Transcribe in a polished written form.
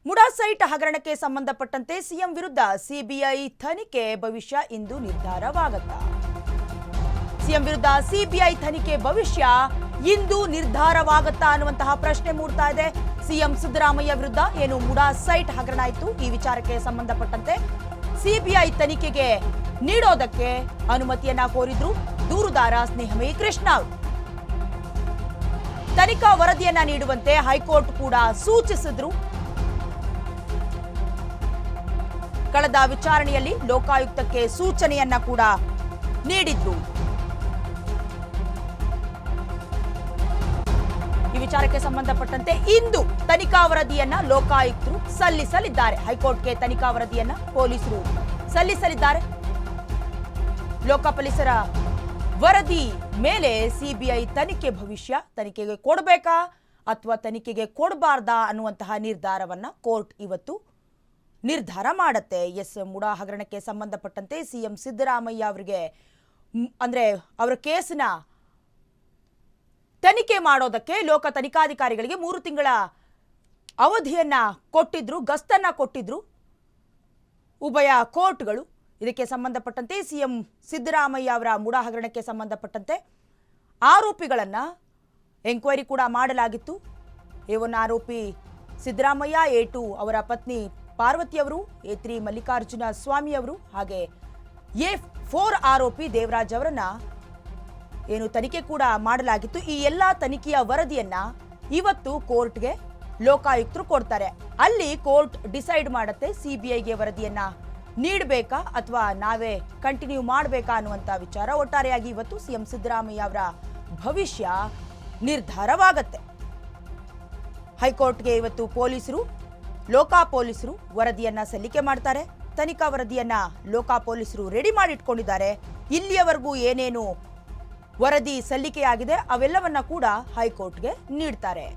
MUDA site ಹಗರಣಕ್ಕೆ ಸಂಬಂಧಪಟ್ಟಂತೆ CM ವಿರುದ್ಧ ಸಿಬಿಐ ತನಿಖೆ ಭವಿಷ್ಯ ಇಂದು ನಿರ್ಧಾರವಾಗುತ್ತಾ? ಸಿಎಂ ವಿರುದ್ಧ ಸಿಬಿಐ ತನಿಖೆ ಭವಿಷ್ಯ ಇಂದು ನಿರ್ಧಾರವಾಗುತ್ತಾ ಅನ್ನುವಂತಹ ಪ್ರಶ್ನೆ ಮೂಡ್ತಾ ಇದೆ. ಸಿಎಂ ಸಿದ್ದರಾಮಯ್ಯ ವಿರುದ್ಧ ಏನು ಮುಡಾ ಸೈಟ್ ಹಗರಣ ಇತ್ತು, ಈ ವಿಚಾರಕ್ಕೆ ಸಂಬಂಧಪಟ್ಟಂತೆ ಸಿಬಿಐ ತನಿಖೆಗೆ ನೀಡೋದಕ್ಕೆ ಅನುಮತಿಯನ್ನ ಕೋರಿದ್ರು ದೂರುದಾರ ಸ್ನೇಹಮಯಿ ಕೃಷ್ಣ ಅವರು. ತನಿಖಾ ವರದಿಯನ್ನ ನೀಡುವಂತೆ ಹೈಕೋರ್ಟ್ ಕೂಡ ಸೂಚಿಸಿದ್ರು. ಕಳೆದ ವಿಚಾರಣೆಯಲ್ಲಿ ಲೋಕಾಯುಕ್ತಕ್ಕೆ ಸೂಚನೆಯನ್ನ ಕೂಡ ನೀಡಿದ್ರು. ಈ ವಿಚಾರಕ್ಕೆ ಸಂಬಂಧಪಟ್ಟಂತೆ ಇಂದು ತನಿಖಾ ವರದಿಯನ್ನ ಲೋಕಾಯುಕ್ತರು ಸಲ್ಲಿಸಲಿದ್ದಾರೆ. ಹೈಕೋರ್ಟ್ಗೆ ತನಿಖಾ ವರದಿಯನ್ನ ಪೊಲೀಸರು ಸಲ್ಲಿಸಲಿದ್ದಾರೆ. ಲೋಕಪಾಲರ ವರದಿ ಮೇಲೆ ಸಿಬಿಐ ತನಿಖೆ ಭವಿಷ್ಯ, ತನಿಖೆಗೆ ಕೊಡಬೇಕಾ ಅಥವಾ ತನಿಖೆಗೆ ಕೊಡಬಾರ್ದಾ ಅನ್ನುವಂತಹ ನಿರ್ಧಾರವನ್ನ ಕೋರ್ಟ್ ಇವತ್ತು ನಿರ್ಧಾರ ಮಾಡುತ್ತೆ. ಮುಡಾ ಹಗರಣಕ್ಕೆ ಸಂಬಂಧಪಟ್ಟಂತೆ ಸಿಎಂ ಸಿದ್ದರಾಮಯ್ಯ ಅವರಿಗೆ ಅಂದ್ರೆ ಅವರ ಕೇಸಿನ ತನಿಖೆ ಮಾಡೋದಕ್ಕೆ ಲೋಕ ತನಿಖಾಧಿಕಾರಿಗಳಿಗೆ 3 ತಿಂಗಳ ಅವಧಿಯನ್ನ ಕೊಟ್ಟಿದ್ರು, ಗಸ್ತನ್ನ ಕೊಟ್ಟಿದ್ರು ಉಭಯ ಕೋರ್ಟ್ಗಳು. ಇದಕ್ಕೆ ಸಂಬಂಧಪಟ್ಟಂತೆ ಸಿಎಂ ಸಿದ್ದರಾಮಯ್ಯ ಅವರ ಮುಡಾ ಹಗರಣಕ್ಕೆ ಸಂಬಂಧಪಟ್ಟಂತೆ ಆರೋಪಿಗಳನ್ನ ಎಂಕ್ವೈರಿ ಕೂಡ ಮಾಡಲಾಗಿತ್ತು. A1 ಆರೋಪಿ ಸಿದ್ದರಾಮಯ್ಯ, A2 ಅವರ ಪತ್ನಿ ಪಾರ್ವತಿ ಅವರು, A3 ಮಲ್ಲಿಕಾರ್ಜುನ ಸ್ವಾಮಿ ಅವರು, ಹಾಗೆ A4 ಆರೋಪಿ ದೇವರಾಜ್ ಅವರನ್ನ ಏನು ತನಿಖೆ ಕೂಡ ಮಾಡಲಾಗಿತ್ತು. ಈ ಎಲ್ಲ ತನಿಖೆಯ ವರದಿಯನ್ನ ಇವತ್ತು ಕೋರ್ಟ್ಗೆ ಲೋಕಾಯುಕ್ತರು ಕೊಡ್ತಾರೆ. ಅಲ್ಲಿ ಕೋರ್ಟ್ ಡಿಸೈಡ್ ಮಾಡುತ್ತೆ ಸಿಬಿಐಗೆ ವರದಿಯನ್ನ ನೀಡಬೇಕಾ ಅಥವಾ ನಾವೇ ಕಂಟಿನ್ಯೂ ಮಾಡಬೇಕಾ ಅನ್ನುವಂಥ ವಿಚಾರ. ಒಟ್ಟಾರೆಯಾಗಿ ಇವತ್ತು ಸಿಎಂ ಸಿದ್ದರಾಮಯ್ಯ ಅವರ ಭವಿಷ್ಯ ನಿರ್ಧಾರವಾಗತ್ತೆ. ಹೈಕೋರ್ಟ್ಗೆ ಇವತ್ತು ಲೋಕಾ ಪೊಲೀಸರು ವರದಿಯನ್ನ ಸಲ್ಲಿಕೆ ಮಾಡ್ತಾರೆ. ತನಿಖಾ ವರದಿಯನ್ನ ಲೋಕಾ ಪೊಲೀಸರು ರೆಡಿ ಮಾಡಿಟ್ಕೊಂಡಿದ್ದಾರೆ. ಇಲ್ಲಿಯವರೆಗೂ ಏನೇನು ವರದಿ ಸಲ್ಲಿಕೆಯಾಗಿದೆ ಅವೆಲ್ಲವನ್ನ ಕೂಡ ಹೈಕೋರ್ಟ್ಗೆ ನೀಡ್ತಾರೆ.